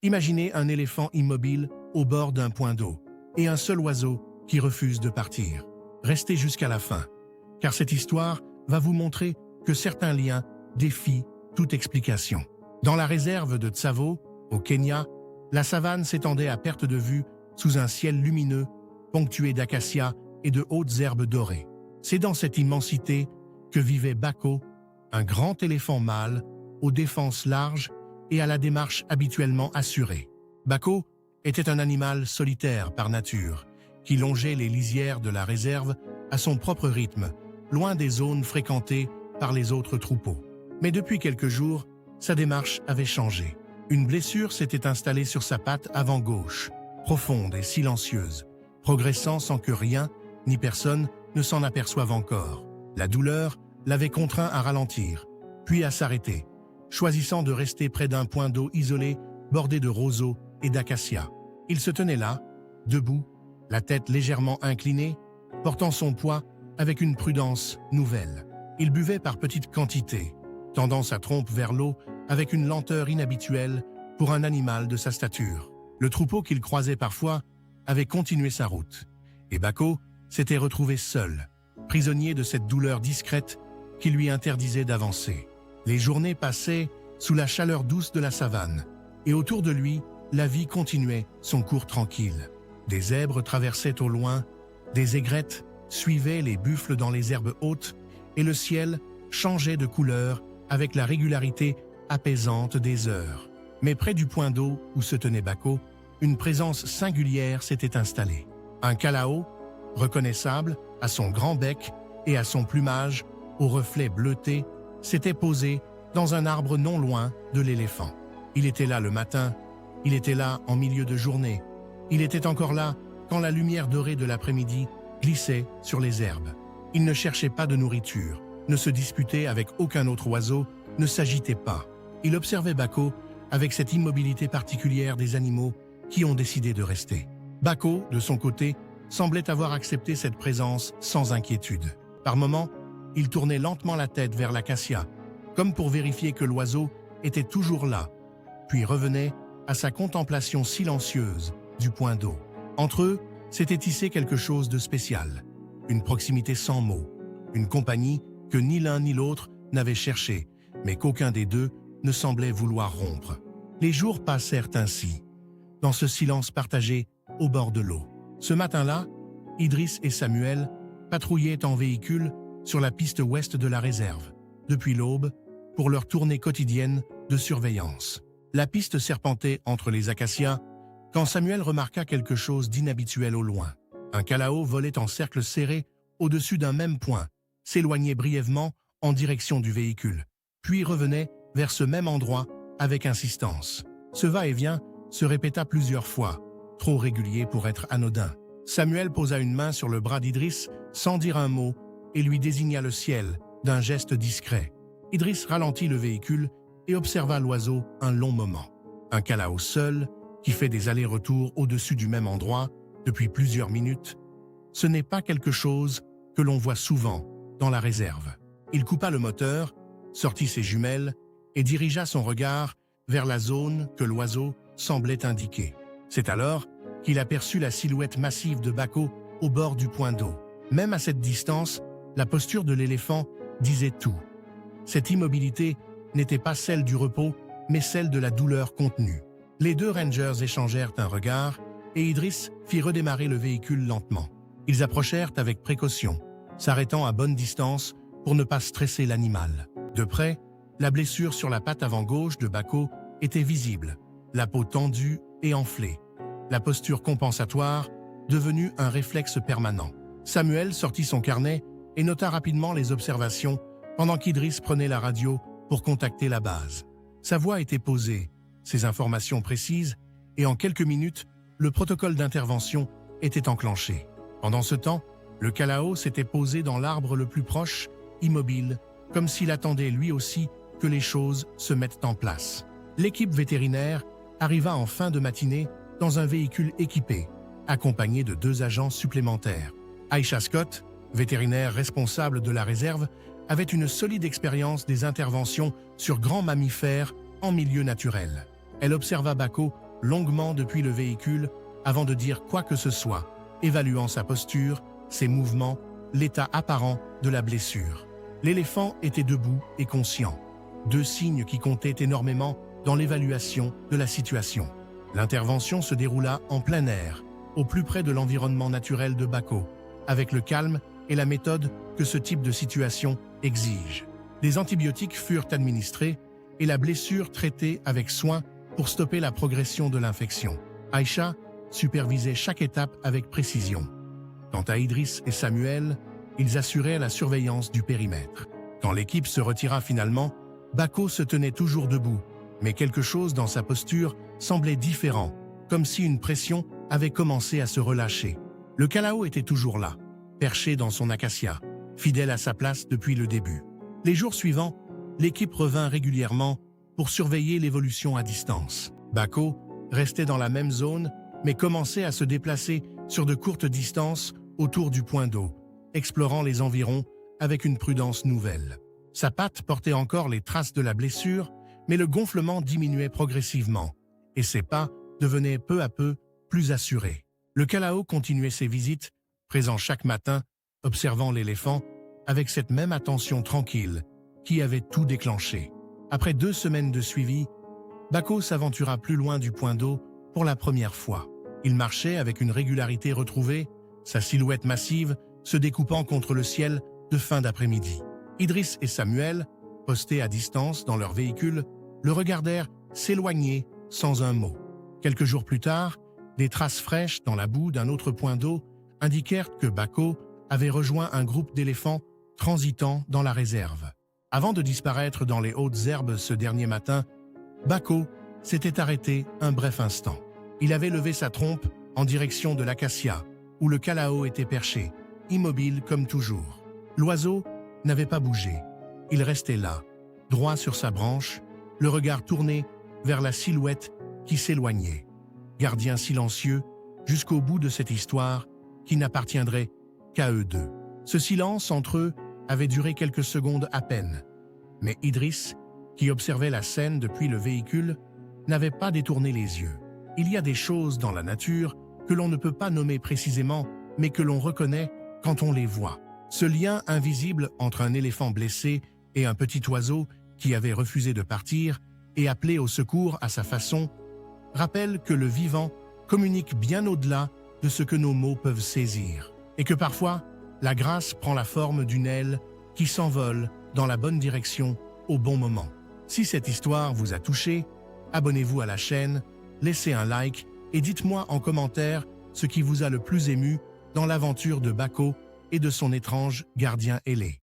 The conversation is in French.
Imaginez un éléphant immobile au bord d'un point d'eau et un seul oiseau qui refuse de partir. Restez jusqu'à la fin, car cette histoire va vous montrer que certains liens défient toute explication. Dans la réserve de Tsavo, au Kenya, la savane s'étendait à perte de vue sous un ciel lumineux, ponctué d'acacias et de hautes herbes dorées. C'est dans cette immensité que vivait Bako, un grand éléphant mâle, aux défenses larges et à la démarche habituellement assurée. Bako était un animal solitaire par nature, qui longeait les lisières de la réserve à son propre rythme, loin des zones fréquentées par les autres troupeaux. Mais depuis quelques jours, sa démarche avait changé. Une blessure s'était installée sur sa patte avant gauche, profonde et silencieuse, progressant sans que rien ni personne ne s'en aperçoive encore. La douleur l'avait contraint à ralentir, puis à s'arrêter, choisissant de rester près d'un point d'eau isolé bordé de roseaux et d'acacias. Il se tenait là, debout, la tête légèrement inclinée, portant son poids avec une prudence nouvelle. Il buvait par petites quantités, tendant sa trompe vers l'eau avec une lenteur inhabituelle pour un animal de sa stature. Le troupeau qu'il croisait parfois avait continué sa route, et Bako s'était retrouvé seul, prisonnier de cette douleur discrète qui lui interdisait d'avancer. Les journées passaient sous la chaleur douce de la savane, et autour de lui, la vie continuait son cours tranquille. Des zèbres traversaient au loin, des aigrettes suivaient les buffles dans les herbes hautes, et le ciel changeait de couleur avec la régularité apaisante des heures. Mais près du point d'eau où se tenait Bako, une présence singulière s'était installée. Un calao, reconnaissable à son grand bec et à son plumage au reflet bleuté, s'était posé dans un arbre non loin de l'éléphant. Il était là le matin, il était là en milieu de journée, il était encore là quand la lumière dorée de l'après-midi glissait sur les herbes. Il ne cherchait pas de nourriture, ne se disputait avec aucun autre oiseau, ne s'agitait pas. Il observait Bako avec cette immobilité particulière des animaux qui ont décidé de rester. Bako, de son côté, semblait avoir accepté cette présence sans inquiétude. Par moments, il tournait lentement la tête vers l'acacia, comme pour vérifier que l'oiseau était toujours là, puis revenait à sa contemplation silencieuse du point d'eau. Entre eux, s'était tissé quelque chose de spécial, une proximité sans mots, une compagnie que ni l'un ni l'autre n'avait cherchée, mais qu'aucun des deux ne semblait vouloir rompre. Les jours passèrent ainsi, dans ce silence partagé au bord de l'eau. Ce matin-là, Idriss et Samuel patrouillaient en véhicule sur la piste ouest de la réserve, depuis l'aube, pour leur tournée quotidienne de surveillance. La piste serpentait entre les acacias quand Samuel remarqua quelque chose d'inhabituel au loin. Un calao volait en cercle serré au-dessus d'un même point, s'éloignait brièvement en direction du véhicule, puis revenait vers ce même endroit avec insistance. Ce va-et-vient se répéta plusieurs fois, trop régulier pour être anodin. Samuel posa une main sur le bras d'Idriss sans dire un mot et lui désigna le ciel d'un geste discret. Idriss ralentit le véhicule et observa l'oiseau un long moment. Un calao seul, qui fait des allers-retours au-dessus du même endroit depuis plusieurs minutes, ce n'est pas quelque chose que l'on voit souvent dans la réserve. Il coupa le moteur, sortit ses jumelles et dirigea son regard vers la zone que l'oiseau semblait indiquer. C'est alors qu'il aperçut la silhouette massive de Bako au bord du point d'eau. Même à cette distance, la posture de l'éléphant disait tout. Cette immobilité n'était pas celle du repos, mais celle de la douleur contenue. Les deux rangers échangèrent un regard et Idriss fit redémarrer le véhicule lentement. Ils approchèrent avec précaution, s'arrêtant à bonne distance pour ne pas stresser l'animal. De près, la blessure sur la patte avant gauche de Bako était visible, la peau tendue et enflée, la posture compensatoire devenue un réflexe permanent. Samuel sortit son carnet et nota rapidement les observations pendant qu'Idriss prenait la radio pour contacter la base. Sa voix était posée, ses informations précises, et en quelques minutes, le protocole d'intervention était enclenché. Pendant ce temps, le calao s'était posé dans l'arbre le plus proche, immobile, comme s'il attendait lui aussi que les choses se mettent en place. L'équipe vétérinaire arriva en fin de matinée dans un véhicule équipé, accompagné de 2 agents supplémentaires. Aisha Scott, vétérinaire responsable de la réserve, avait une solide expérience des interventions sur grands mammifères en milieu naturel. Elle observa Bako longuement depuis le véhicule avant de dire quoi que ce soit, évaluant sa posture, ses mouvements, l'état apparent de la blessure. L'éléphant était debout et conscient, deux signes qui comptaient énormément dans l'évaluation de la situation. L'intervention se déroula en plein air, au plus près de l'environnement naturel de Bako, avec le calme et la méthode que ce type de situation exige. Des antibiotiques furent administrés et la blessure traitée avec soin pour stopper la progression de l'infection. Aïcha supervisait chaque étape avec précision. Quant à Idriss et Samuel, ils assuraient la surveillance du périmètre. Quand l'équipe se retira finalement, Bako se tenait toujours debout, mais quelque chose dans sa posture semblait différent, comme si une pression avait commencé à se relâcher. Le Kalao était toujours là, perché dans son acacia, fidèle à sa place depuis le début. Les jours suivants, l'équipe revint régulièrement pour surveiller l'évolution à distance. Bako restait dans la même zone, mais commençait à se déplacer sur de courtes distances autour du point d'eau, explorant les environs avec une prudence nouvelle. Sa patte portait encore les traces de la blessure, mais le gonflement diminuait progressivement, et ses pas devenaient peu à peu plus assurés. Le Kalao continuait ses visites, présent chaque matin, observant l'éléphant, avec cette même attention tranquille qui avait tout déclenché. Après 2 semaines de suivi, Bako s'aventura plus loin du point d'eau pour la première fois. Il marchait avec une régularité retrouvée, sa silhouette massive se découpant contre le ciel de fin d'après-midi. Idriss et Samuel, postés à distance dans leur véhicule, le regardèrent s'éloigner sans un mot. Quelques jours plus tard, des traces fraîches dans la boue d'un autre point d'eau indiquèrent que Bako avait rejoint un groupe d'éléphants transitant dans la réserve. Avant de disparaître dans les hautes herbes ce dernier matin, Bako s'était arrêté un bref instant. Il avait levé sa trompe en direction de l'acacia, où le Kalao était perché, immobile comme toujours. L'oiseau n'avait pas bougé. Il restait là, droit sur sa branche, le regard tourné vers la silhouette qui s'éloignait. Gardien silencieux jusqu'au bout de cette histoire qui n'appartiendrait qu'à eux deux. Ce silence entre eux avait duré quelques secondes à peine. Mais Idriss, qui observait la scène depuis le véhicule, n'avait pas détourné les yeux. Il y a des choses dans la nature que l'on ne peut pas nommer précisément, mais que l'on reconnaît quand on les voit. Ce lien invisible entre un éléphant blessé et un petit oiseau qui avait refusé de partir et appelé au secours à sa façon rappelle que le vivant communique bien au-delà de ce que nos mots peuvent saisir, et que parfois, la grâce prend la forme d'une aile qui s'envole dans la bonne direction au bon moment. Si cette histoire vous a touché, abonnez-vous à la chaîne, laissez un like et dites-moi en commentaire ce qui vous a le plus ému dans l'aventure de Bako et de son étrange gardien ailé.